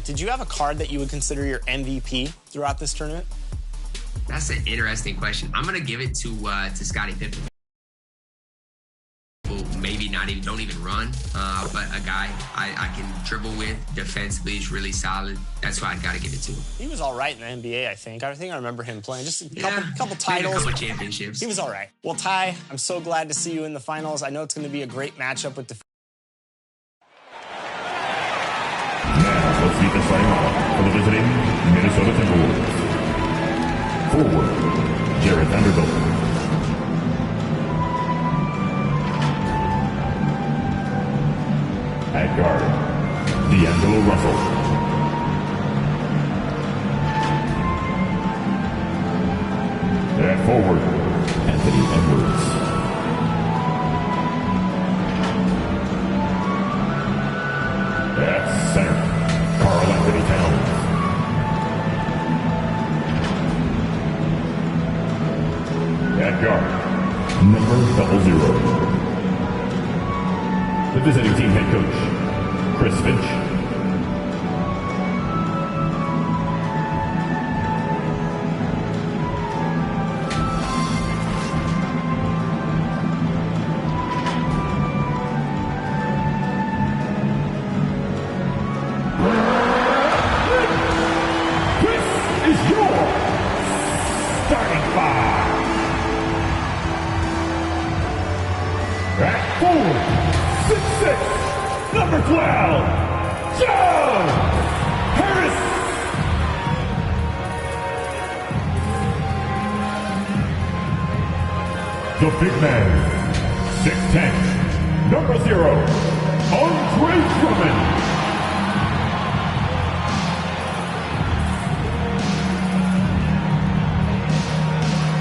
Did you have a card that you would consider your MVP throughout this tournament? That's an interesting question. I'm gonna give it to Scottie Pippen. Who maybe don't even run, but a guy I can dribble with defensively is really solid. That's why I gotta give it to him. He was all right in the NBA, I think. I remember him playing just a couple titles. A couple championships. He was all right. Well, Ty, I'm so glad to see you in the finals. I know it's going to be a great matchup with the. Now, let's see the starting lineup for the visiting Minnesota Timberwolves. Forward, Jared Vanderbilt. At guard, D'Angelo Russell. At forward, Anthony Edwards. At center, Karl Anthony Towns. At guard, number 00. The visiting team head coach, Chris Finch. Number 12, Joe Harris. The big man, 6'10", number 0, Andre Drummond.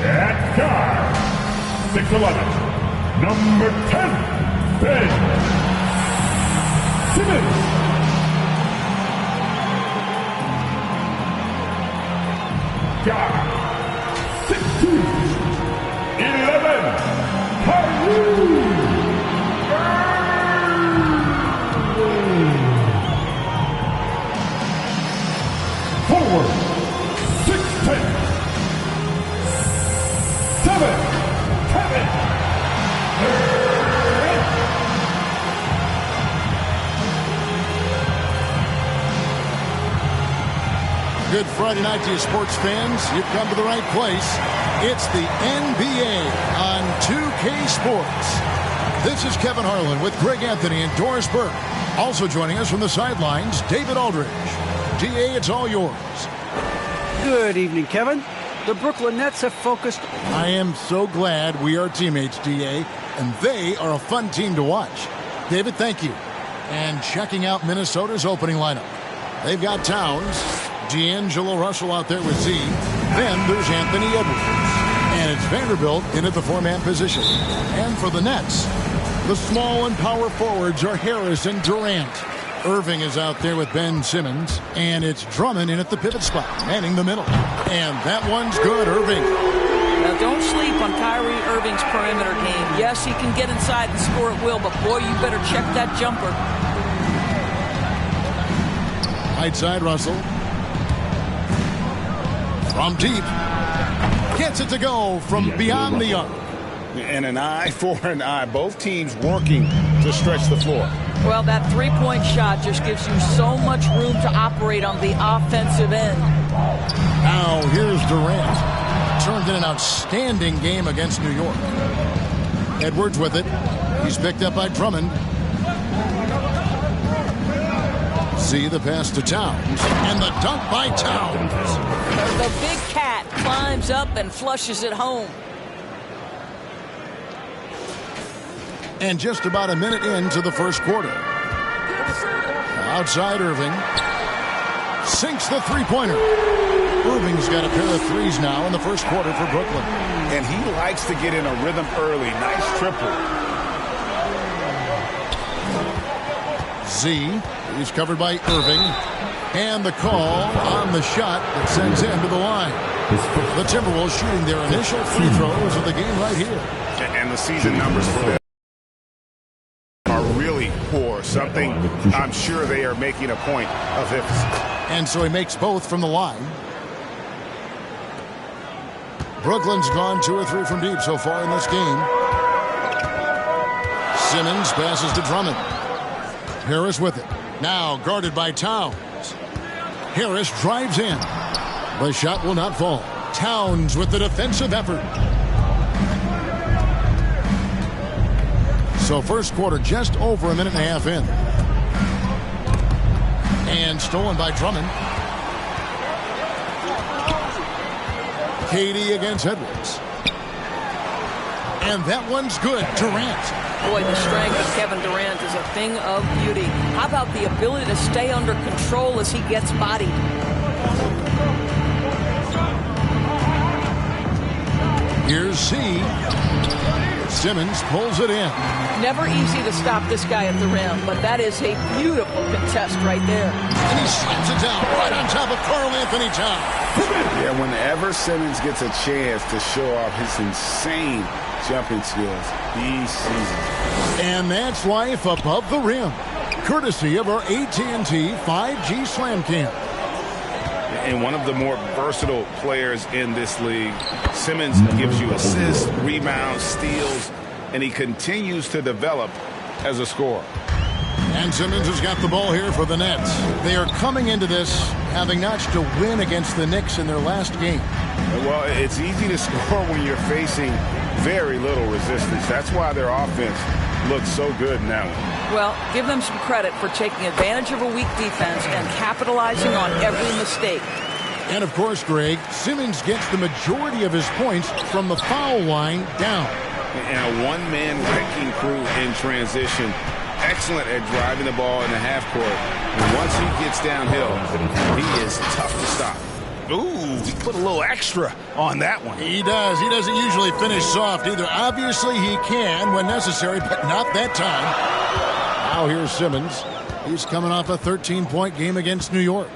At guard, 6'11", number 10, Ben Simmons. Guard, 6'2", 11, Kyrie. Forward, 6'10", 7, Kevin. Good Friday night to you sports fans. You've come to the right place. It's the NBA on 2K Sports. This is Kevin Harlan with Greg Anthony and Doris Burke. Also joining us from the sidelines, David Aldridge. DA, it's all yours. Good evening, Kevin. The Brooklyn Nets have focused. I am so glad we are teammates, DA, and they are a fun team to watch. David, thank you. And checking out Minnesota's opening lineup. They've got Towns, D'Angelo Russell out there with Z. Then there's Anthony Edwards. And it's Vanderbilt in at the four-man position. And for the Nets, the small and power forwards are Harris and Durant. Irving is out there with Ben Simmons. And it's Drummond in at the pivot spot, manning the middle. And that one's good, Irving. Now don't sleep on Kyrie Irving's perimeter game. Yes, he can get inside and score at will, but boy, you better check that jumper. Right side, Russell. From deep. Gets it to go from beyond the arc. And an eye for an eye. Both teams working to stretch the floor. Well, that three-point shot just gives you so much room to operate on the offensive end. Now here's Durant. Turned in an outstanding game against New York. Edwards with it. He's picked up by Drummond. See the pass to Towns. And the dunk by Towns. The big cat climbs up and flushes it home. And just about a minute into the first quarter. Outside Irving. Sinks the three-pointer. Irving's got a pair of threes now in the first quarter for Brooklyn. And he likes to get in a rhythm early. Nice triple. Z is covered by Irving. And the call on the shot that sends him to the line. The Timberwolves shooting their initial free throws of the game right here. And the season numbers for them are really poor. something I'm sure they are making a point of emphasis. And so he makes both from the line. Brooklyn's gone 2 or 3 from deep so far in this game. Simmons passes to Drummond. Harris with it. Now guarded by Towns. Harris drives in. The shot will not fall. Towns with the defensive effort. So first quarter just over a minute and a half in. And stolen by Drummond. KD against Edwards. And that one's good. Durant. Boy, the strength of Kevin Durant is a thing of beauty. How about the ability to stay under control as he gets bodied? Here's Z. Simmons pulls it in. Never easy to stop this guy at the rim, but that is a beautiful contest right there. And he slams it down right on top of Karl Anthony Towns. Yeah, whenever Simmons gets a chance to show off his insane jumping skills, he sees it. And that's life above the rim, courtesy of our AT&T 5G Slam Cam. And one of the more versatile players in this league. Simmons gives you assists, rebounds, steals, and he continues to develop as a scorer. And Simmons has got the ball here for the Nets. They are coming into this having notched a win against the Knicks in their last game. Well, it's easy to score when you're facing very little resistance. That's why their offense looks so good now. Well, give them some credit for taking advantage of a weak defense and capitalizing on every mistake. And of course, Greg, Simmons gets the majority of his points from the foul line down. And a one-man wrecking crew in transition. Excellent at driving the ball in the half court. And once he gets downhill, he is tough to stop. Ooh, he put a little extra on that one. He does. He doesn't usually finish soft either. Obviously, he can when necessary, but not that time. Now here's Simmons. He's coming off a 13-point game against New York.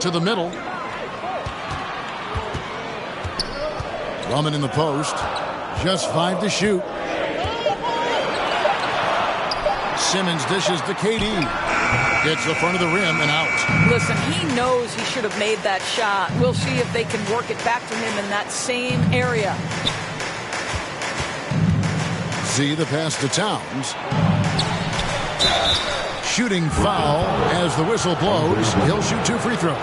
To the middle. Drummond in the post. Just 5 to shoot. Simmons dishes to KD. Gets the front of the rim and out. Listen, he knows he should have made that shot. We'll see if they can work it back to him in that same area. Z the pass to Towns. Shooting foul as the whistle blows. He'll shoot 2 free throws.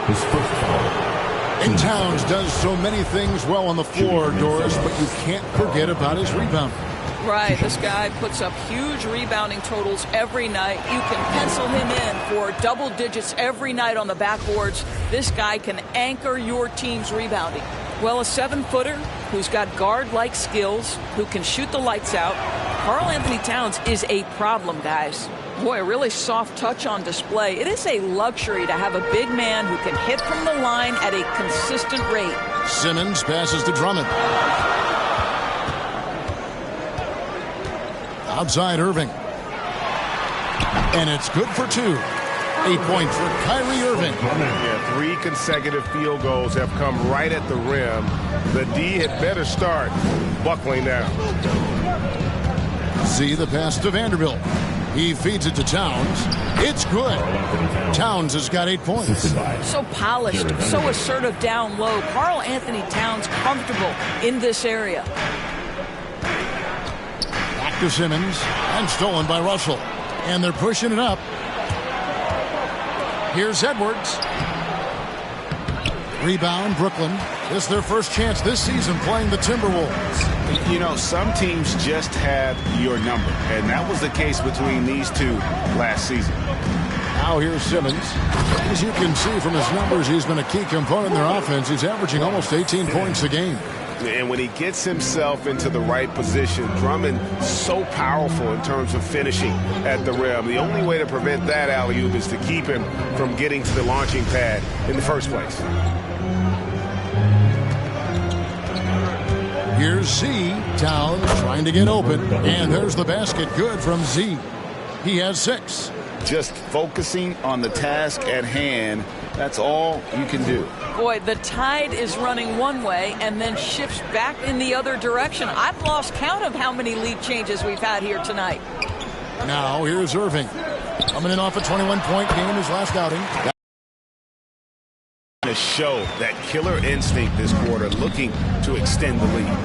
And Towns does so many things well on the floor, Doris, but you can't forget about his rebound. Right, this guy puts up huge rebounding totals every night. You can pencil him in for double digits every night on the backboards. This guy can anchor your team's rebounding. Well, a 7-footer who's got guard-like skills, who can shoot the lights out. Karl Anthony Towns is a problem, guys. Boy, a really soft touch on display. It is a luxury to have a big man who can hit from the line at a consistent rate. Simmons passes to Drummond. Outside Irving. And it's good for 2. 8 points for Kyrie Irving. Yeah, 3 consecutive field goals have come right at the rim. The D had better start buckling down. Z the pass to Vanderbilt. He feeds it to Towns. It's good. Towns has got 8 points. So polished, so assertive down low. Karl Anthony Towns comfortable in this area. Back to Simmons. And stolen by Russell. And they're pushing it up. Here's Edwards. Rebound, Brooklyn. This is their first chance this season playing the Timberwolves. You know, some teams just have your number, and that was the case between these two last season. Now here's Simmons. As you can see from his numbers, he's been a key component in their offense. He's averaging almost 18 points a game. And when he gets himself into the right position, Drummond so powerful in terms of finishing at the rim. The only way to prevent that alley-oop is to keep him from getting to the launching pad in the first place. Here's Z. Towns trying to get open. And there's the basket. Good from Z. He has 6. Just focusing on the task at hand. That's all you can do. Boy, the tide is running one way and then shifts back in the other direction. I've lost count of how many lead changes we've had here tonight. Now here's Irving. Coming in off a 21-point game his last outing. To show that killer instinct this quarter, looking to extend the lead.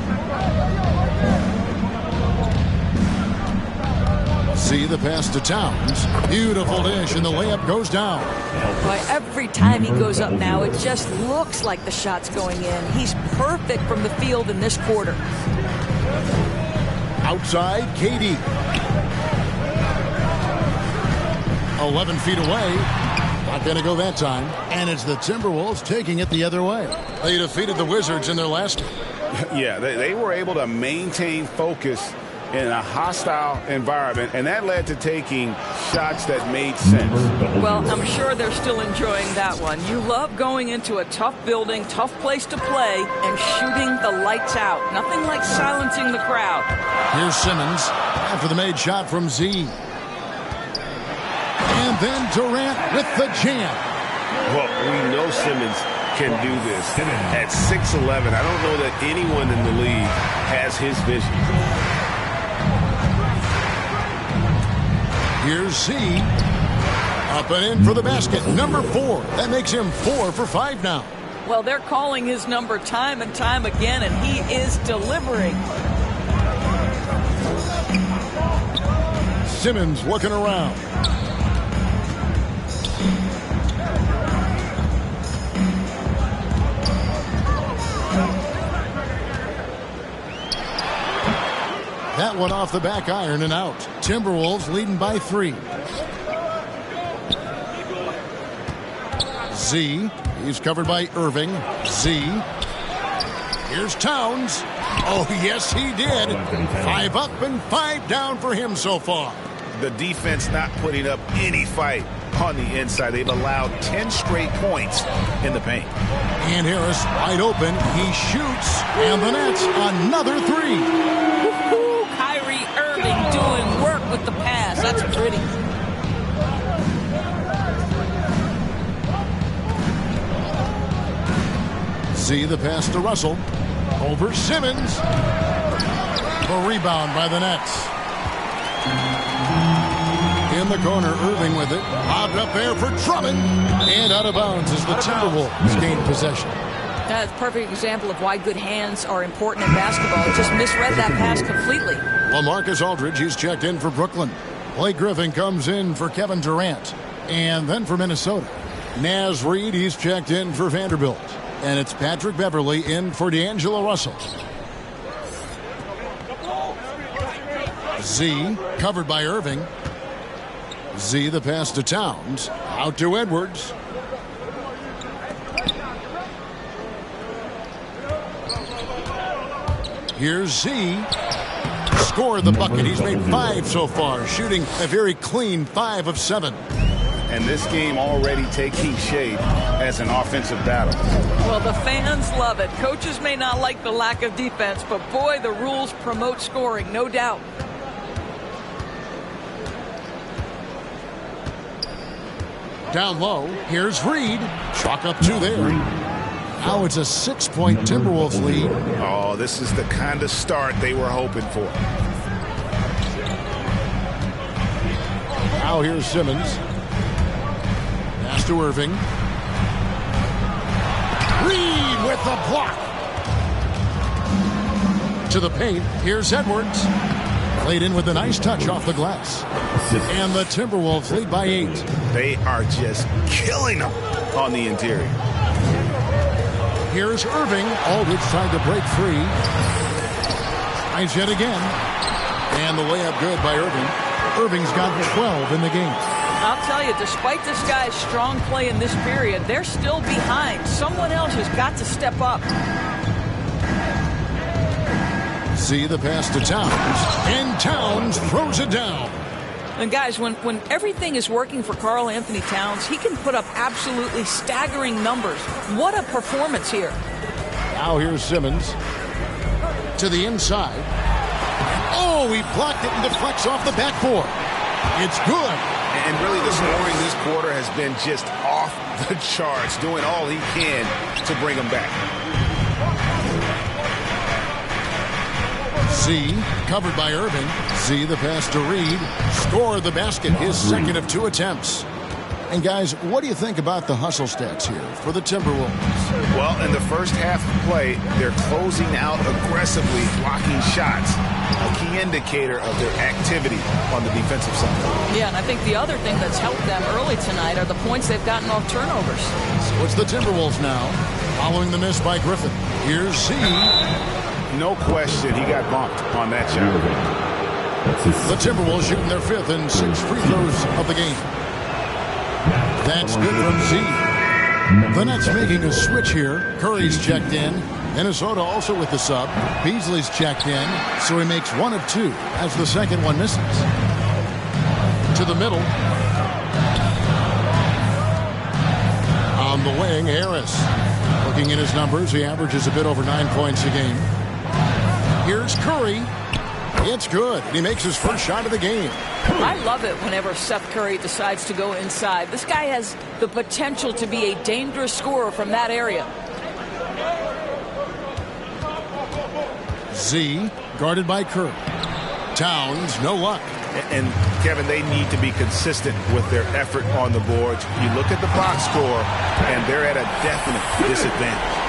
See the pass to Towns. Beautiful dish, and the layup goes down. Boy, every time he goes up now, it just looks like the shot's going in. He's perfect from the field in this quarter. Outside, KD. 11 feet away. Not going to go that time. And it's the Timberwolves taking it the other way. They defeated the Wizards in their last game. Yeah, they were able to maintain focus in a hostile environment, and that led to taking shots that made sense. Well, I'm sure they're still enjoying that one. You love going into a tough building, tough place to play, and shooting the lights out. Nothing like silencing the crowd. Here's Simmons after the made shot from Z. And then Durant with the jam. Well, we know Simmons can do this. At 6'11", I don't know that anyone in the league has his vision. Here's Z. Up and in for the basket. Number 4. That makes him 4 for 5 now. Well, they're calling his number time and time again, and he is delivering. Simmons looking around. That one off the back iron and out. Timberwolves leading by 3. Z. He's covered by Irving. Z. Here's Towns. Oh, yes, he did. 5 up and 5 down for him so far. The defense not putting up any fight on the inside. They've allowed 10 straight points in the paint. And Harris wide open. He shoots. And the Nets another 3. Kyrie Irving doing work with the pass. That's pretty. See the pass to Russell. Over Simmons. The rebound by the Nets. In the corner, Irving with it. Lobbed up there for Drummond. And out of bounds as the Timberwolves gain possession. That's a perfect example of why good hands are important in basketball. Just misread that pass completely. LaMarcus Aldridge, he's checked in for Brooklyn. Blake Griffin comes in for Kevin Durant. And then for Minnesota, Naz Reid, he's checked in for Vanderbilt. And it's Patrick Beverly in for D'Angelo Russell. Z, covered by Irving. Z, the pass to Towns. Out to Edwards. Here's Z. Scored the bucket. He's made 5 so far, shooting a very clean 5 of 7. And this game already taking shape as an offensive battle. Well, the fans love it. Coaches may not like the lack of defense, but boy, the rules promote scoring, no doubt. Down low, here's Reed. Chalk up 2 there. Now it's a 6-point Timberwolves lead. Oh, this is the kind of start they were hoping for. Now here's Simmons. Pass to Irving. Reed with the block. To the paint. Here's Edwards. Played in with a nice touch off the glass. And the Timberwolves lead by 8. They are just killing them on the interior. Here's Irving. Aldridge trying to break free. Tries yet again. And the layup good by Irving. Irving's got 12 in the game. I'll tell you, despite this guy's strong play in this period, they're still behind. Someone else has got to step up. See the pass to Towns. And Towns throws it down. And guys, when everything is working for Karl Anthony Towns, he can put up absolutely staggering numbers. What a performance here. Now here's Simmons. To the inside. Oh, he blocked it and deflects off the backboard. It's good. And really the scoring this quarter has been just off the charts, doing all he can to bring them back. Z covered by Irving. Z the pass to Reed. Score the basket, his second of 2 attempts. And guys, what do you think about the hustle stats here for the Timberwolves? Well, in the first half of play, they're closing out aggressively, blocking shots. A key indicator of their activity on the defensive side. Yeah, and I think the other thing that's helped them early tonight are the points they've gotten off turnovers. So it's the Timberwolves now, following the miss by Griffin. Here's Z. No question, he got bumped on that shot. The Timberwolves shooting their 5th and 6th free throws of the game. That's good from Z. The Nets making a switch here. Curry's checked in. Minnesota also with the sub. Beasley's checked in, so he makes 1 of 2 as the second one misses. To the middle. On the wing, Harris. Looking at his numbers, he averages a bit over 9 points a game. Here's Curry. It's good. He makes his first shot of the game. I love it whenever Seth Curry decides to go inside. This guy has the potential to be a dangerous scorer from that area. Z guarded by Curry. Towns, no luck. And Kevin, they need to be consistent with their effort on the boards. You look at the box score, and they're at a definite disadvantage.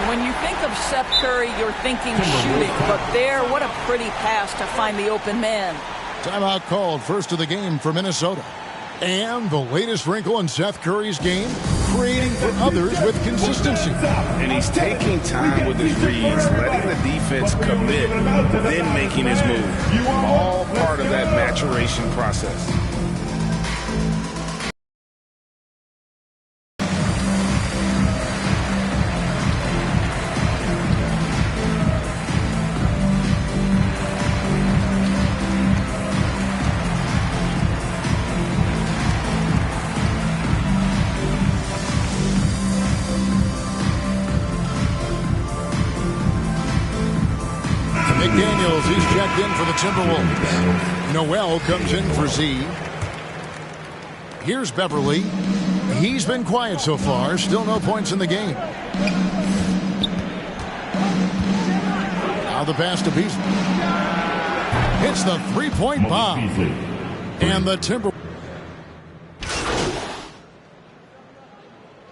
When you think of Seth Curry, you're thinking shooting, but there, what a pretty pass to find the open man. Timeout called, first of the game for Minnesota. And the latest wrinkle in Seth Curry's game, creating for others with consistency. And he's taking time with his reads, letting the defense commit, then making his move. All part of that maturation process. McDaniels, he's checked in for the Timberwolves. Noel comes in for Z. Here's Beverly. He's been quiet so far. Still no points in the game. Now the pass to Beasley. Hits the three-point bomb. And the Timberwolves.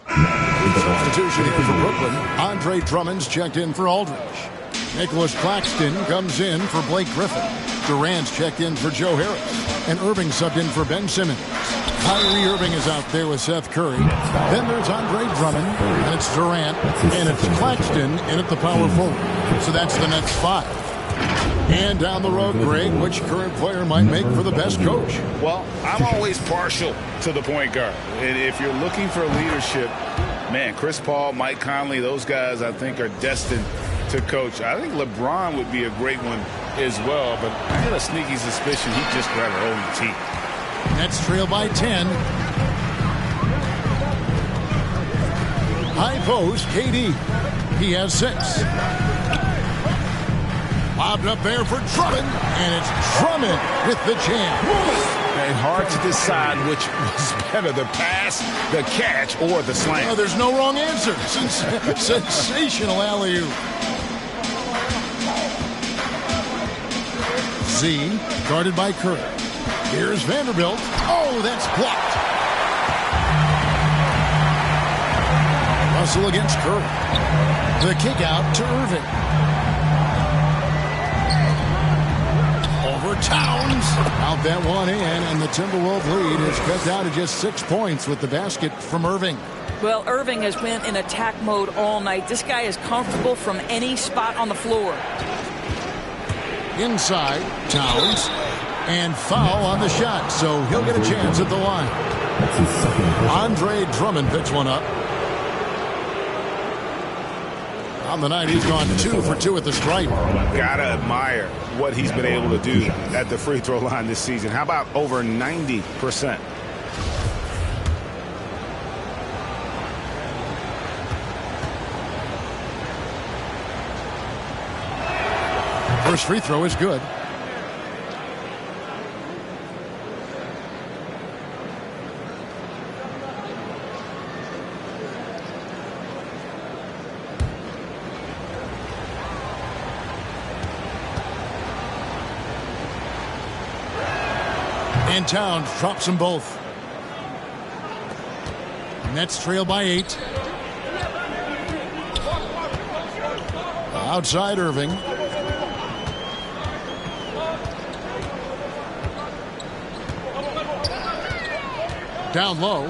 Substitution here for Brooklyn. Andre Drummond's checked in for Aldridge. Nicholas Claxton comes in for Blake Griffin. Durant's checked in for Joe Harris. And Irving subbed in for Ben Simmons. Kyrie Irving is out there with Seth Curry. Then there's Andre Drummond, and it's Durant, and it's Claxton in at the power forward. So that's the Nets 5. And down the road, Greg, which current player might make for the best coach? Well, I'm always partial to the point guard. And if you're looking for leadership, man, Chris Paul, Mike Conley, those guys I think are destined to coach. I think LeBron would be a great one as well, but I got a sneaky suspicion he'd just rather own the team. Nets trail by 10. High post, KD. He has 6. Lobbed up there for Drummond, and it's Drummond with the jam. And hard to decide which was better, the pass, the catch, or the slam. Oh, there's no wrong answer. Sensational alley-oop. Z, guarded by Curry. Here's Vanderbilt. Oh, that's blocked. Russell against Curry. The kick out to Irving. Over Towns. Out that one in, and the Timberwolves lead is cut down to just 6 points with the basket from Irving. Well, Irving has been in attack mode all night. This guy is comfortable from any spot on the floor. Inside, Towns, and foul on the shot, so he'll get a chance at the line. Andre Drummond picks one up. On the night, he's gone 2 for 2 at the stripe. Gotta admire what he's been able to do at the free throw line this season. How about over 90%? First free throw is good. And Towns drops them both. Nets trail by 8. Outside Irving. Down low.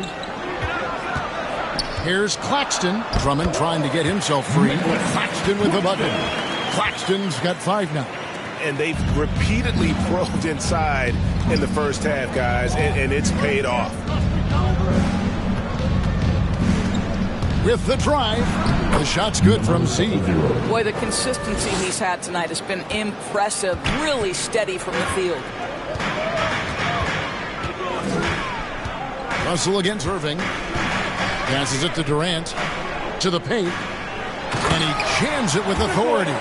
Here's Claxton. Drummond trying to get himself free. Claxton with the bucket. Claxton's got 5 now. And they've repeatedly probed inside in the first half, guys, and it's paid off. With the drive, the shot's good from Z. Boy, the consistency he's had tonight has been impressive. Really steady from the field. Russell against Irving. Passes it to Durant. To the paint. And he jams it with authority.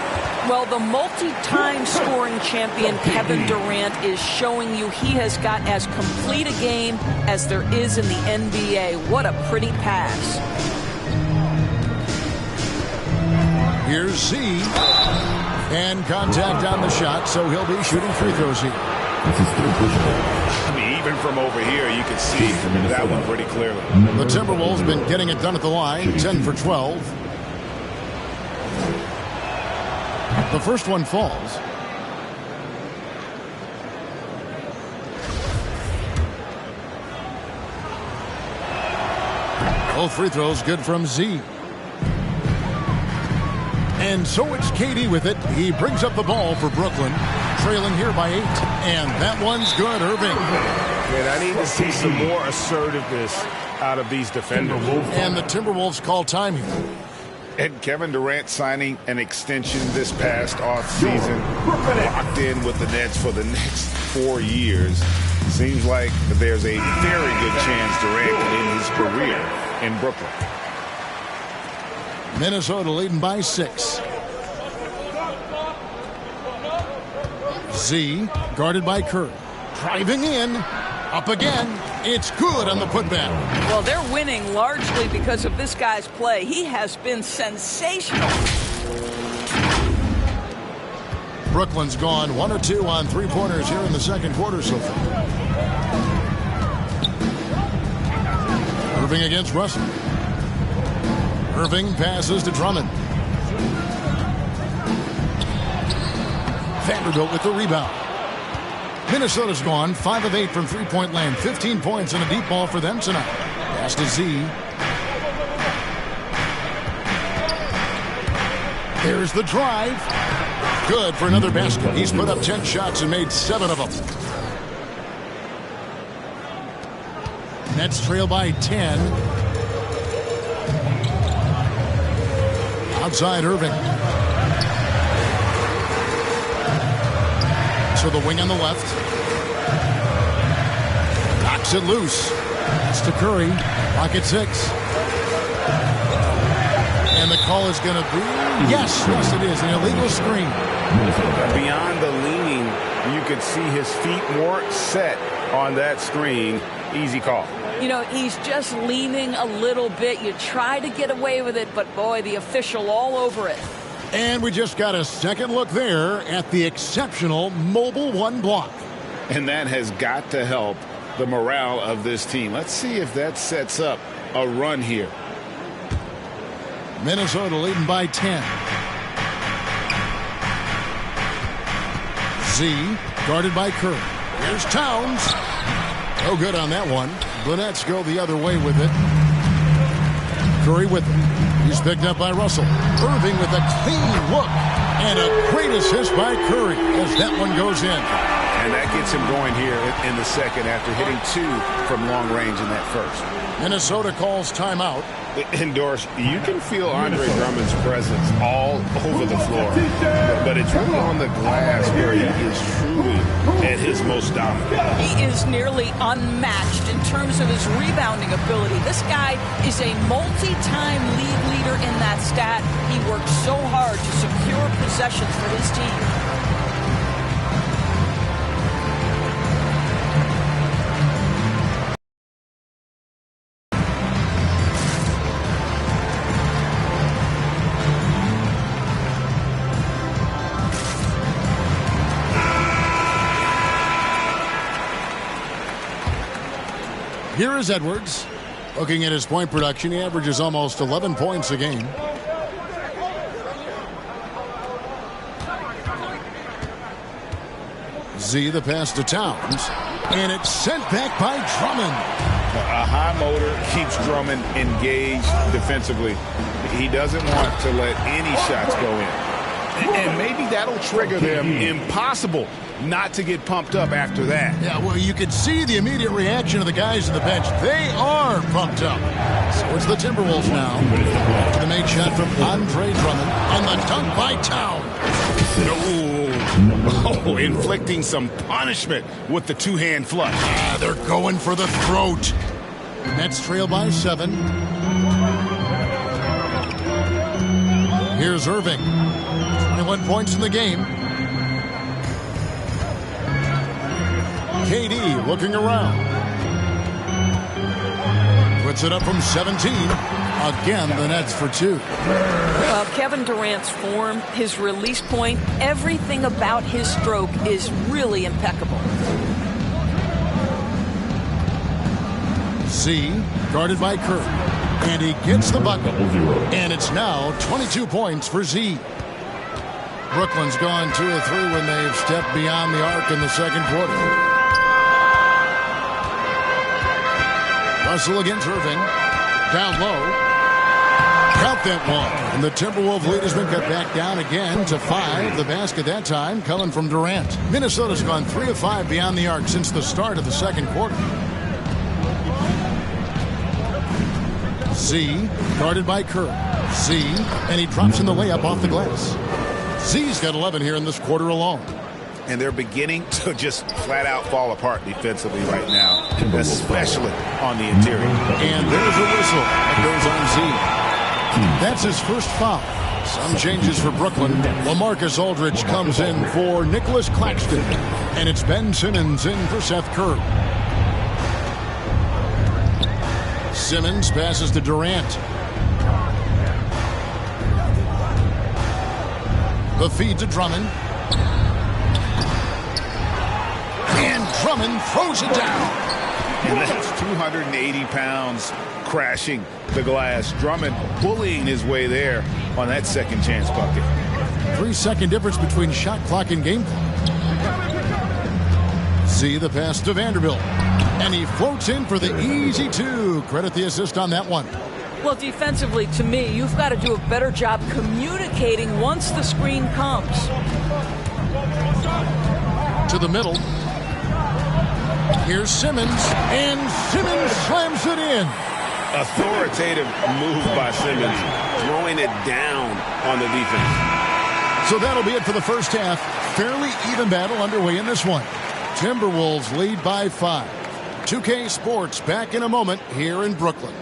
Well, the multi-time scoring champion Kevin Durant is showing you he has got as complete a game as there is in the NBA. What a pretty pass. Here's Z. And contact on the shot, so he'll be shooting free throws here. I mean, even from over here, you can see that one pretty clearly. The Timberwolves been getting it done at the line, 10 for 12. The first one falls. Both free throws good from Z. And so it's KD with it. He brings up the ball for Brooklyn, trailing here by 8. And that one's good, Irving. And I need to see some more assertiveness out of these defenders. And the Timberwolves call time here. And Kevin Durant signing an extension this past offseason, locked in with the Nets for the next 4 years. Seems like there's a very good chance Durant can end his career in Brooklyn. Minnesota leading by 6. Z guarded by Curry. Driving in. Up again. It's good on the putback. Well, they're winning largely because of this guy's play. He has been sensational. Brooklyn's gone 1 or 2 on 3-pointers here in the second quarter so far. Irving against Russell. Irving passes to Drummond. Vanderbilt with the rebound. Minnesota's gone 5 of 8 from 3-point land. 15 points and a deep ball for them tonight. Pass to Z. There's the drive. Good for another basket. He's put up 10 shots and made 7 of them. Nets trail by 10. Outside Irving. To the wing on the left. Knocks it loose. It's to Curry. Pocket 6. And the call is going to be... Yes, it is. An illegal screen. Beyond the leaning, you could see his feet weren't set on that screen. Easy call. You know, he's just leaning a little bit. You try to get away with it, but boy, the official all over it. And we just got a second look there at the exceptional Mobile 1 block. And that has got to help the morale of this team. Let's see if that sets up a run here. Minnesota leading by 10. Z guarded by Curry. Here's Towns. No good on that one. The Nets go the other way with it. Curry with it. He's picked up by Russell. Irving with a clean look. And a great assist by Curry as that one goes in. And that gets him going here in the second after hitting 2 from long range in that first. Minnesota calls timeout. Doris, you can feel Andre Drummond's presence all over the floor, but it's really on the glass where he is truly at his most dominant. He is nearly unmatched in terms of his rebounding ability. This guy is a multi-time league leader in that stat. He works so hard to secure possessions for his team. Here is Edwards. Looking at his point production, he averages almost 11 points a game. Z, the pass to Towns. And it's sent back by Drummond. A high motor keeps Drummond engaged defensively. He doesn't want to let any shots go in. And maybe that'll trigger them. Impossible not to get pumped up after that. Yeah, well, you could see the immediate reaction of the guys on the bench. They are pumped up. So it's the Timberwolves now. The made shot from Andre Drummond. And the dunk by Towns. Oh, inflicting some punishment with the two-hand flush. Ah, they're going for the throat. Nets trail by 7. Here's Irving. 21 points in the game. KD looking around. Puts it up from 17. Again, the Nets for 2. Kevin Durant's form, his release point, everything about his stroke is really impeccable. Z, guarded by Kerr. And he gets the bucket. And it's now 22 points for Z. Brooklyn's gone 2 of 3 when they've stepped beyond the arc in the second quarter. Russell against Irving. Down low. Count that one. And the Timberwolves lead has been cut back down again to 5. The basket that time coming from Durant. Minnesota's gone 3 of 5 beyond the arc since the start of the second quarter. Z, guarded by Kerr. Z, and he drops in the layup off the glass. Z's got 11 here in this quarter alone. And they're beginning to just flat out fall apart defensively right now, especially on the interior. And there's a whistle that goes on Z. That's his first foul. Some changes for Brooklyn. LaMarcus Aldridge comes in for Nicholas Claxton. And it's Ben Simmons in for Seth Curry. Simmons passes to Durant. The feed to Drummond. And Drummond throws it down. And that's 280 pounds crashing the glass. Drummond bullying his way there on that second chance bucket. 3-second difference between shot clock and game clock. Z, the pass to Vanderbilt. And he floats in for the easy 2. Credit the assist on that one. Well, defensively, to me, you've got to do a better job communicating once the screen comes. To the middle. Here's Simmons. And Simmons slams it in. Authoritative move by Simmons, throwing it down on the defense. So that'll be it for the first half. Fairly even battle underway in this one. Timberwolves lead by 5. 2K Sports back in a moment here in Brooklyn.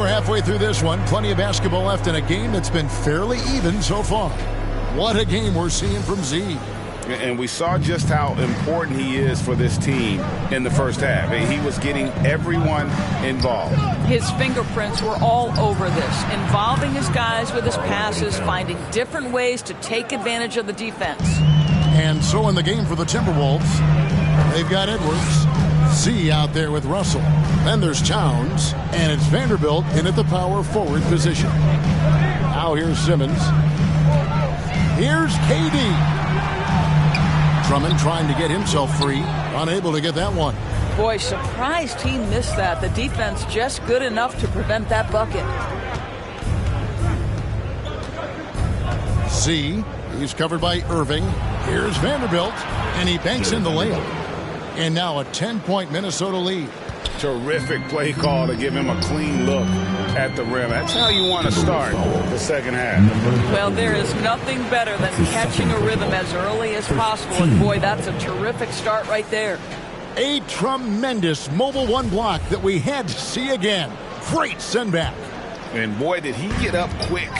Halfway through this one, plenty of basketball left in a game that's been fairly even so far. What a game we're seeing from Z. And we saw just how important he is for this team in the first half. He was getting everyone involved. His fingerprints were all over this, involving his guys with his passes, finding different ways to take advantage of the defense. And so in the game for the Timberwolves, they've got Edwards. Z out there with Russell. Then there's Towns, and it's Vanderbilt in at the power forward position. Now here's Simmons. Here's KD. Drummond trying to get himself free. Unable to get that one. Boy, surprised he missed that. The defense just good enough to prevent that bucket. Z, he's covered by Irving. Here's Vanderbilt, and he banks in the layup. And now a 10-point Minnesota lead. Terrific play call to give him a clean look at the rim. That's how you want to start the second half. Well, there is nothing better than catching a rhythm as early as possible. And boy, that's a terrific start right there. A tremendous Mobile One block that we had to see again. Great send back. And boy, did he get up quick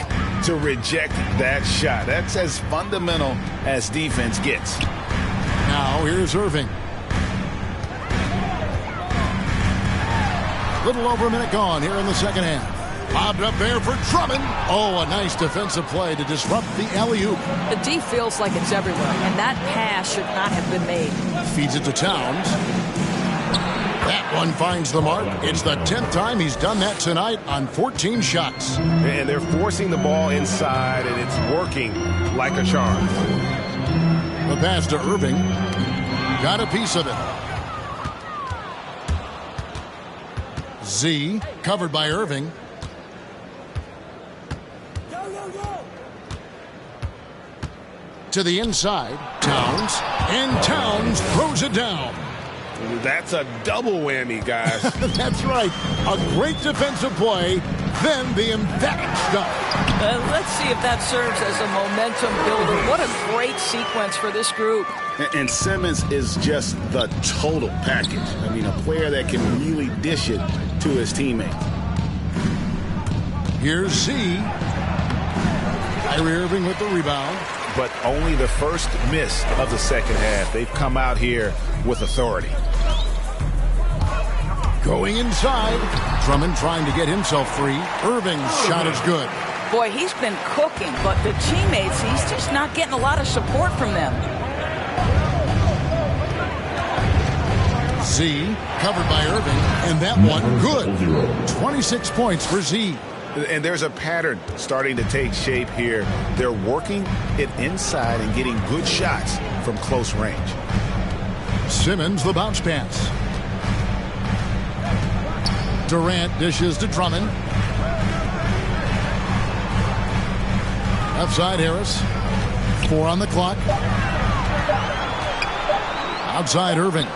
to reject that shot. That's as fundamental as defense gets. Now here's Irving. Little over a minute gone here in the second half. Bobbed up there for Drummond. Oh, a nice defensive play to disrupt the alley-oop. The D feels like it's everywhere, and that pass should not have been made. Feeds it to Towns. That one finds the mark. It's the 10th time he's done that tonight on 14 shots. And they're forcing the ball inside, and it's working like a charm. The pass to Irving. Got a piece of it. Z, covered by Irving. To the inside, Towns, and Towns throws it down. That's a double whammy, guys. That's right. A great defensive play, then the emphatic stuff. Let's see if that serves as a momentum builder. What a great sequence for this group. And Simmons is just the total package. I mean, a player that can really dish it to his teammate. Here's Z. Kyrie Irving with the rebound. But only the first miss of the second half. They've come out here with authority. Going inside. Drummond trying to get himself free. Irving's shot is good. Boy, he's been cooking, but the teammates, he's just not getting a lot of support from them. Z, covered by Irving, and that one good. 26 points for Z. And there's a pattern starting to take shape here. They're working it inside and getting good shots from close range. Simmons, the bounce pass. Durant dishes to Drummond. Outside Harris. 4 on the clock. Outside Irving.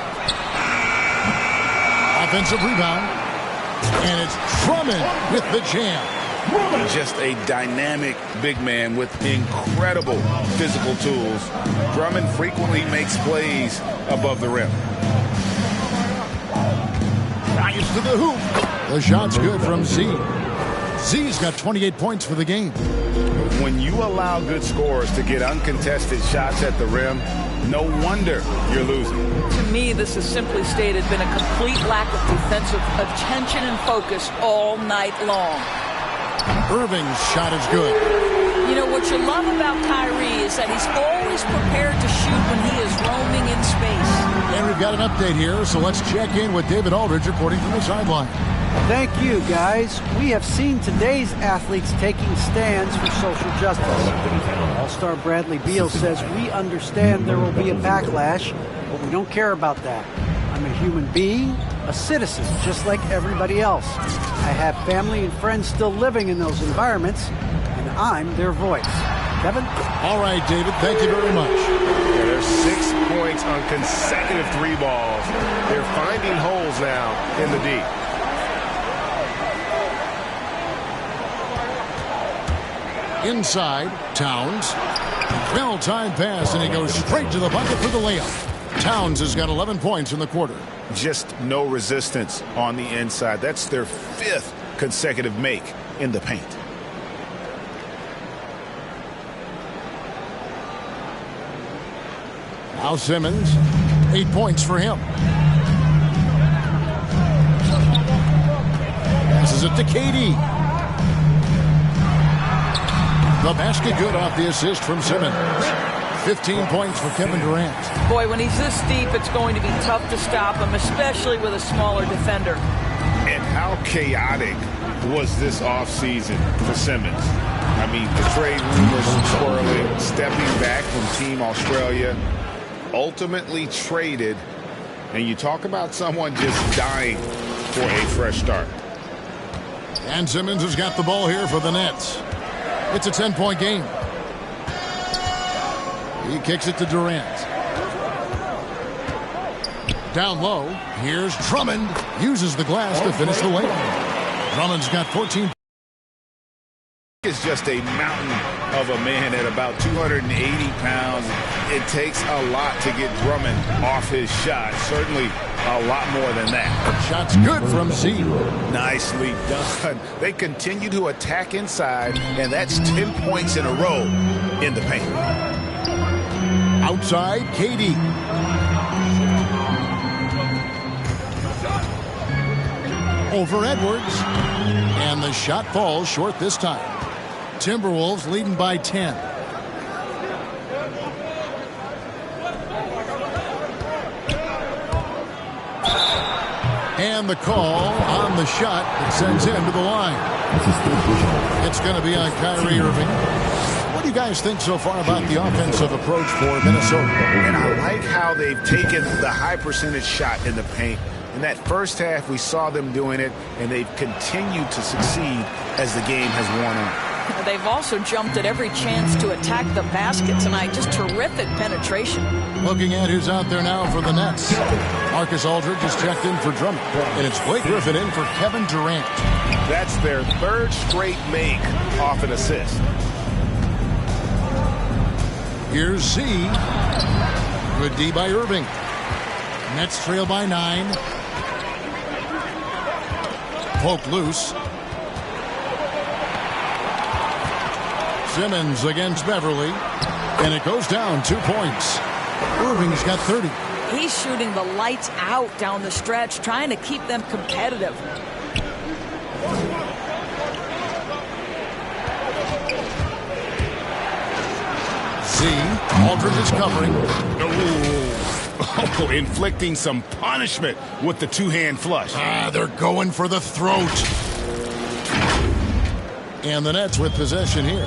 Offensive rebound. And it's Drummond with the jam. Just a dynamic big man with incredible physical tools. Drummond frequently makes plays above the rim. Rise to the hoop. The shot's good from Z. Z's got 28 points for the game. When you allow good scorers to get uncontested shots at the rim, no wonder you're losing. To me, this has simply stated been a complete lack of defensive attention and focus all night long. Irving's shot is good. You know, what you love about Kyrie is that he's always prepared to shoot when he is roaming in space. And we've got an update here, so let's check in with David Aldridge reporting from the sideline. Thank you, guys. We have seen today's athletes taking stands for social justice. All-star Bradley Beal says, "We understand there will be a backlash, but we don't care about that. I'm a human being, a citizen, just like everybody else. I have family and friends still living in those environments, and I'm their voice." Kevin? All right, David, thank you very much. Yeah, there's 6 points on consecutive 3 balls. They're finding holes now in the D. Inside, Towns. Well-timed pass, and he goes straight to the bucket for the layup. Towns has got 11 points in the quarter. Just no resistance on the inside. That's their 5th consecutive make in the paint. Now Simmons, 8 points for him. Passes it to KD. The basket good off the assist from Simmons. 15 points for Kevin Durant. Boy, when he's this deep, it's going to be tough to stop him, especially with a smaller defender. And how chaotic was this offseason for Simmons? I mean, the trade rumors swirling, stepping back from Team Australia, ultimately traded, and you talk about someone just dying for a fresh start. And Simmons has got the ball here for the Nets. It's a 10-point game. He kicks it to Durant. Down low, here's Drummond. Uses the glass to finish the layup. Drummond's got 14. Is just a mountain of a man at about 280 pounds. It takes a lot to get Drummond off his shot. Certainly a lot more than that. Shot's good from Z. Nicely done. They continue to attack inside, and that's 10 points in a row in the paint. Outside, KD. Over Edwards. And the shot falls short this time. Timberwolves leading by 10. And the call on the shot that sends him to the line. It's going to be on Kyrie Irving. What do you guys think so far about the offensive approach for Minnesota? And I like how they've taken the high percentage shot in the paint. In that first half, we saw them doing it, and they've continued to succeed as the game has worn on. They've also jumped at every chance to attack the basket tonight. Just terrific penetration. Looking at who's out there now for the Nets. Marcus Aldridge has checked in for Drummond. And it's Blake Griffin in for Kevin Durant. That's their third straight make off an assist. Here's Z. Good D by Irving. Nets trail by 9. Poke loose. Simmons against Beverly. And it goes down 2 points. Irving's got 30. He's shooting the lights out down the stretch, trying to keep them competitive. Z. Aldridge is covering. Oh, inflicting some punishment with the two-hand flush. They're going for the throat. And the Nets with possession here.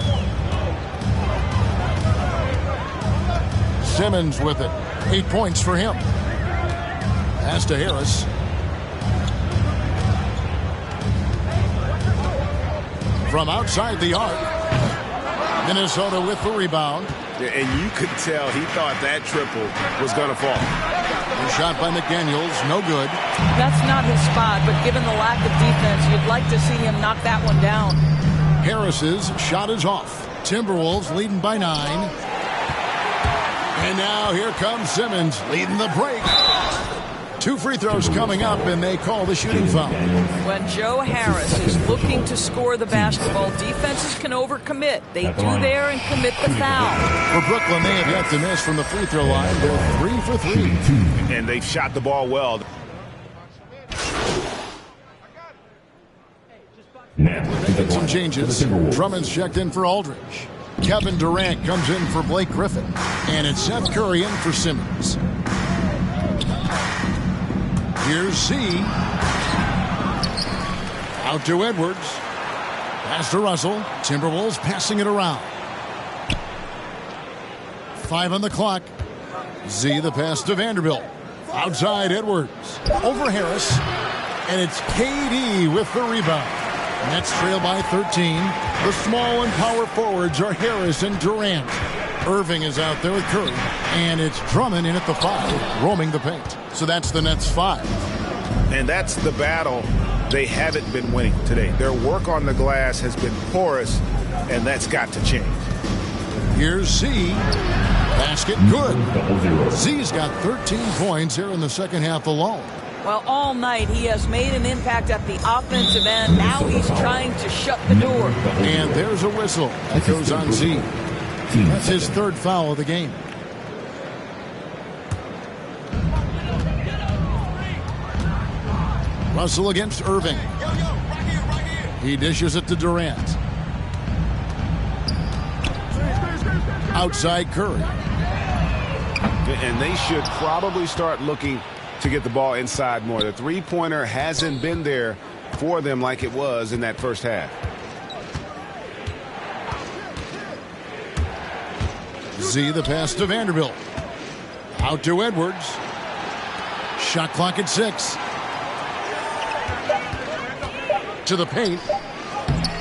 Simmons with it. 8 points for him. Pass to Harris. From outside the arc. Minnesota with the rebound. And you could tell he thought that triple was going to fall. The shot by McDaniels, no good. That's not his spot, but given the lack of defense, you'd like to see him knock that one down. Harris's shot is off. Timberwolves leading by 9. And now here comes Simmons leading the break. 2 free throws coming up, and they call the shooting foul. When Joe Harris is looking to score the basketball, defenses can overcommit. They do there and commit the foul. For Brooklyn, they have yet to miss from the free throw line. They're 3 for 3. And they've shot the ball well. Making some changes. Drummond's checked in for Aldridge. Kevin Durant comes in for Blake Griffin. And it's Seth Curry in for Simmons. Here's Z. Out to Edwards. Pass to Russell. Timberwolves passing it around. 5 on the clock. Z the pass to Vanderbilt. Outside Edwards. Over Harris. And it's KD with the rebound. Nets trail by 13. The small and power forwards are Harris and Durant. Irving is out there with Curry. And it's Drummond in at the 5, roaming the paint. So that's the Nets 5. And that's the battle they haven't been winning today. Their work on the glass has been porous, and that's got to change. Here's Z. Basket good. Z's got 13 points here in the second half alone. Well, all night he has made an impact at the offensive end. Now he's trying to shut the door. And there's a whistle that goes on Z. That's his 3rd foul of the game. Russell against Irving. He dishes it to Durant. Outside Curry. And they should probably start looking to get the ball inside more. The three-pointer hasn't been there for them like it was in that first half. Z the pass to Vanderbilt. Out to Edwards. Shot clock at 6. To the paint.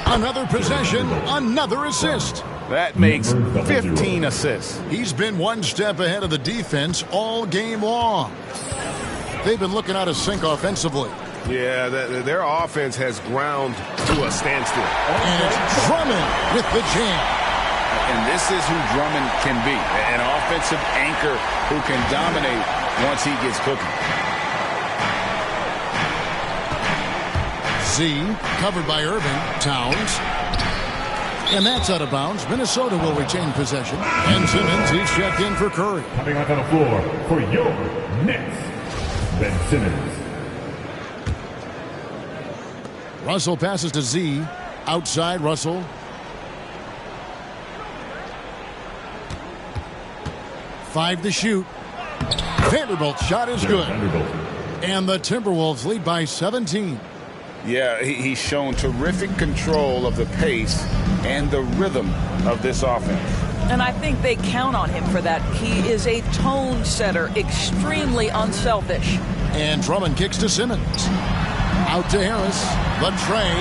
Another possession, another assist. That makes 15 assists. He's been one step ahead of the defense all game long. They've been looking out of sync offensively. Yeah, their offense has ground to a standstill. And it's Drummond with the jam. And this is who Drummond can be, an offensive anchor who can dominate once he gets cooking. Z covered by Irving. Towns. And that's out of bounds. Minnesota will retain possession. And Simmons, he's checked in for Curry. Coming out on the floor for your Nets, Ben Simmons. Russell passes to Z. Outside, Russell. Five to shoot. Vanderbilt's shot is good. And the Timberwolves lead by 17. Yeah, he's shown terrific control of the pace and the rhythm of this offense. And I think they count on him for that. He is a tone setter, extremely unselfish. And Drummond kicks to Simmons. Out to Harris. The tray.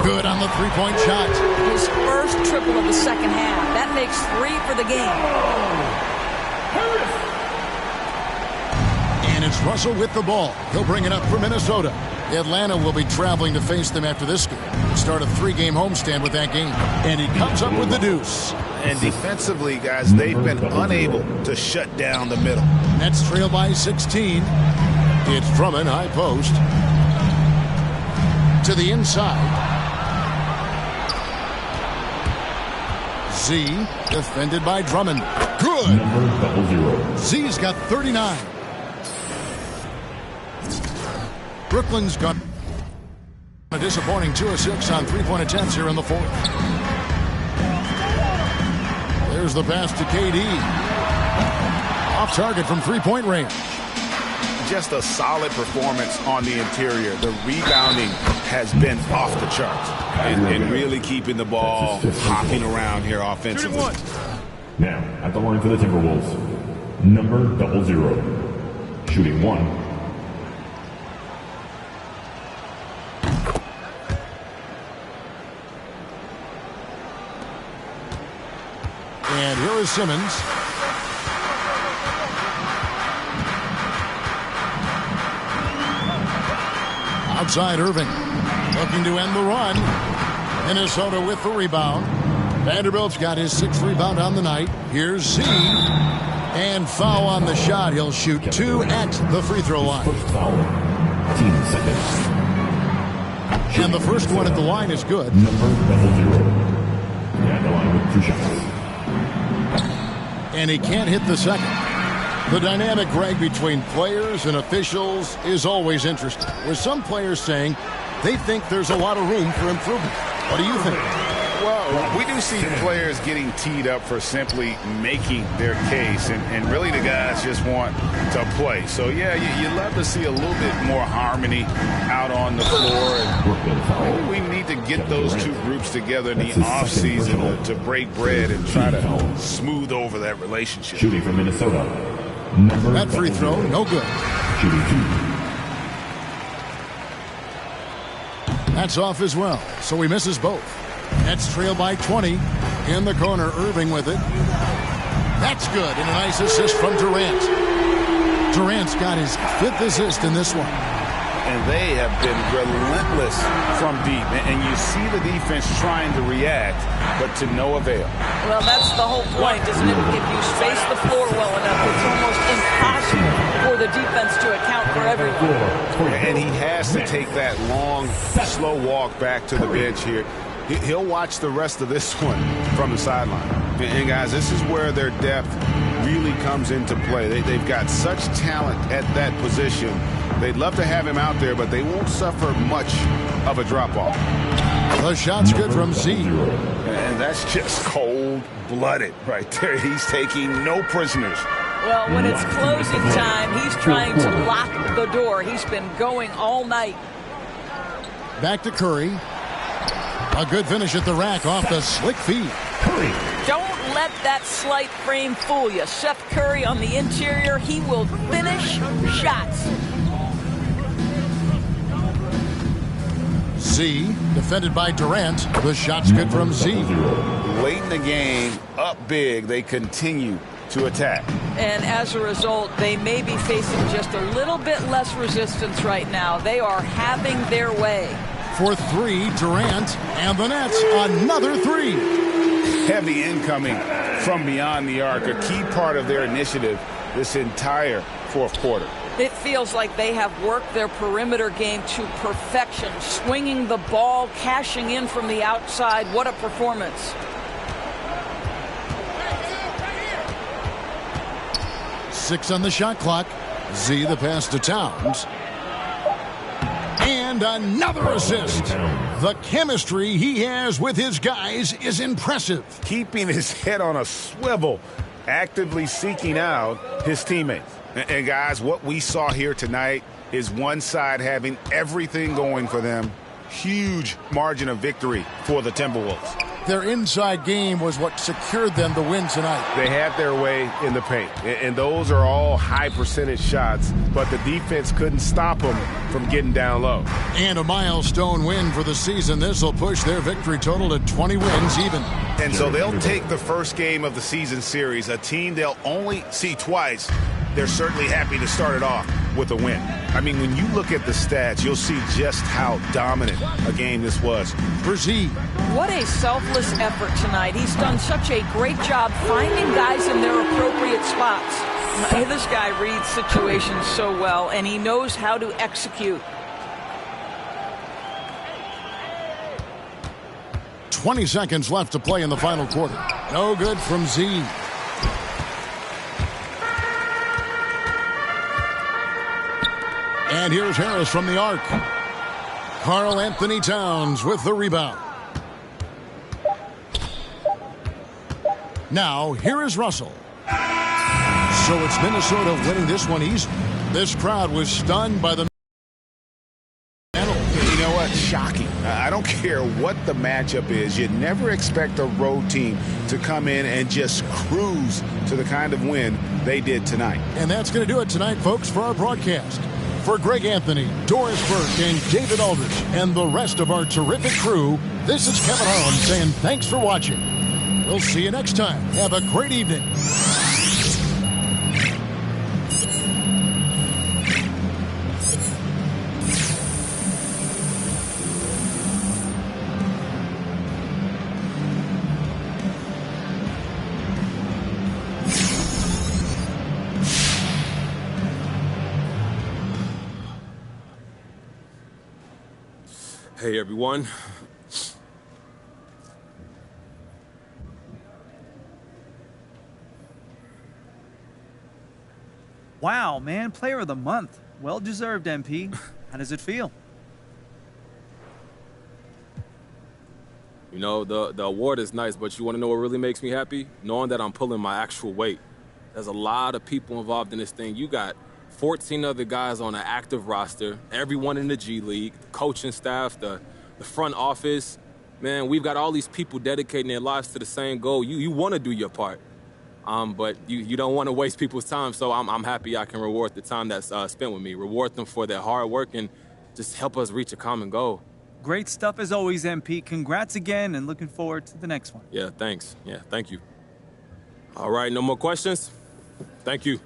Good on the three-point shot. His first triple of the second half. That makes 3 for the game. And it's Russell with the ball. He'll bring it up for Minnesota. Atlanta will be traveling to face them after this game. Start a 3-game homestand with that game. And he comes up with the deuce. And defensively, guys, they've been unable to shut down the middle. Nets trail by 16. It's Drummond, high post. To the inside. Z, defended by Drummond. Good. Z's got 39. Brooklyn's got a disappointing 2 of 6 on 3-point attempts here in the fourth. There's the pass to KD. Off target from 3-point range. Just a solid performance on the interior. The rebounding has been off the charts. And really keeping the ball hopping around here offensively. Now, at the line for the Timberwolves, number 00. Shooting 1. And here is Simmons. Outside Irving. Looking to end the run. Minnesota with the rebound. Vanderbilt's got his 6th rebound on the night. Here's Z. And foul on the shot. He'll shoot 2 at the free throw line. First foul. Team seconds. And the first one at the line is good. Number 00. At the line with 2 shots. And he can't hit the second. The dynamic, Greg, between players and officials is always interesting. With some players saying they think there's a lot of room for improvement. What do you think? Well, we do see players getting teed up for simply making their case, and really the guys just want to play. So, yeah, you'd love to see a little bit more harmony out on the floor. And maybe we need to get those two groups together in the offseason to break bread and try to smooth over that relationship. Shooting from Minnesota. That free throw, no good. Shooting 2. That's off as well, so he misses both. Nets trail by 20. In the corner, Irving with it. That's good, and a nice assist from Durant. Durant's got his 5th assist in this one. And they have been relentless from deep. And you see the defense trying to react, but to no avail. Well, that's the whole point, isn't it? If you space the floor well enough, it's almost impossible for the defense to account for everyone. And he has to take that long, slow walk back to the bench here. He'll watch the rest of this one from the sideline. And guys, this is where their depth really comes into play. They've got such talent at that position. They'd love to have him out there, but they won't suffer much of a drop-off. The shot's good from Z. And that's just cold-blooded right there. He's taking no prisoners. Well, when it's closing time, he's trying to lock the door. He's been going all night. Back to Curry. A good finish at the rack off the slick feed. Curry. Don't let that slight frame fool you. Seth Curry on the interior, he will finish shots. Z, defended by Durant. The shot's good from Z. Late in the game, up big, they continue to attack. And as a result, they may be facing just a little bit less resistance right now. They are having their way. For three, Durant, and the Nets, another three. Heavy incoming from beyond the arc, a key part of their initiative this entire fourth quarter. It feels like they have worked their perimeter game to perfection, swinging the ball, cashing in from the outside. What a performance. Six on the shot clock. Z the pass to Towns. And another assist. The chemistry he has with his guys is impressive. Keeping his head on a swivel, actively seeking out his teammates. And guys, what we saw here tonight is one side having everything going for them. Huge margin of victory for the Timberwolves. Their inside game was what secured them the win tonight. They had their way in the paint, and those are all high percentage shots, but the defense couldn't stop them from getting down low. And a milestone win for the season. This will push their victory total to 20 wins even. And so they'll take the first game of the season series, a team they'll only see twice. They're certainly happy to start it off with a win. I mean, when you look at the stats, you'll see just how dominant a game this was. For Z. What a selfless effort tonight. He's done such a great job finding guys in their appropriate spots. This guy reads situations so well, and he knows how to execute. 20 seconds left to play in the final quarter. No good from Z. And here's Harris from the arc. Karl Anthony Towns with the rebound. Now, here is Russell. So it's Minnesota winning this one easy. This crowd was stunned by the... You know what? Shocking. I don't care what the matchup is. You never expect a road team to come in and just cruise to the kind of win they did tonight. And that's going to do it tonight, folks, for our broadcast. For Greg Anthony, Doris Burke, and David Aldridge, and the rest of our terrific crew, this is Kevin Harlan saying thanks for watching. We'll see you next time. Have a great evening. Hey, everyone. Wow, man, player of the month. Well deserved, MP. How does it feel? You know, the award is nice, but you want to know what really makes me happy? Knowing that I'm pulling my actual weight. There's a lot of people involved in this thing. You got 14 other guys on an active roster, everyone in the G League, the coaching staff, the front office. Man, we've got all these people dedicating their lives to the same goal. You want to do your part, but you don't want to waste people's time. So I'm happy I can reward the time that's spent with me, reward them for their hard work, and just help us reach a common goal. Great stuff as always, MP. Congrats again, and looking forward to the next one. Yeah, thanks. Yeah, thank you. All right, no more questions? Thank you.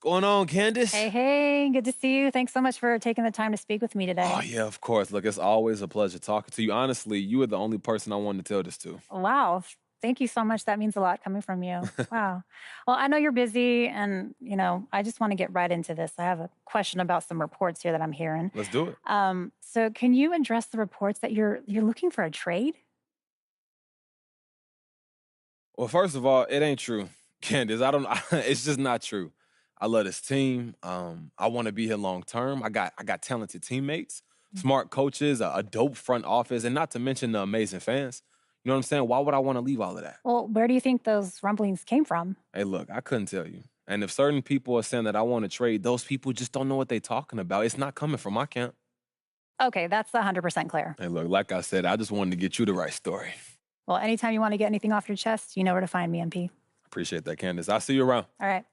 What's going on, Candace? Hey, good to see you. Thanks so much for taking the time to speak with me today. Oh, yeah, of course. Look, it's always a pleasure talking to you. Honestly, you are the only person I wanted to tell this to. Wow. Thank you so much. That means a lot coming from you. Wow. Well, I know you're busy, and, I just want to get right into this. I have a question about some reports here that I'm hearing. Let's do it. So can you address the reports that you're looking for a trade? Well, first of all, it ain't true, Candace. It's just not true. I love this team. I want to be here long term. I got talented teammates. smart coaches, a dope front office, and not to mention the amazing fans. You know what I'm saying? Why would I want to leave all of that? Well, where do you think those rumblings came from? Hey, look, I couldn't tell you. And if certain people are saying that I want to trade, those people just don't know what they're talking about. It's not coming from my camp. Okay, that's 100% clear. Hey, look, like I said, I just wanted to get you the right story. Well, anytime you want to get anything off your chest, you know where to find me, MP. Appreciate that, Candace. I'll see you around. All right.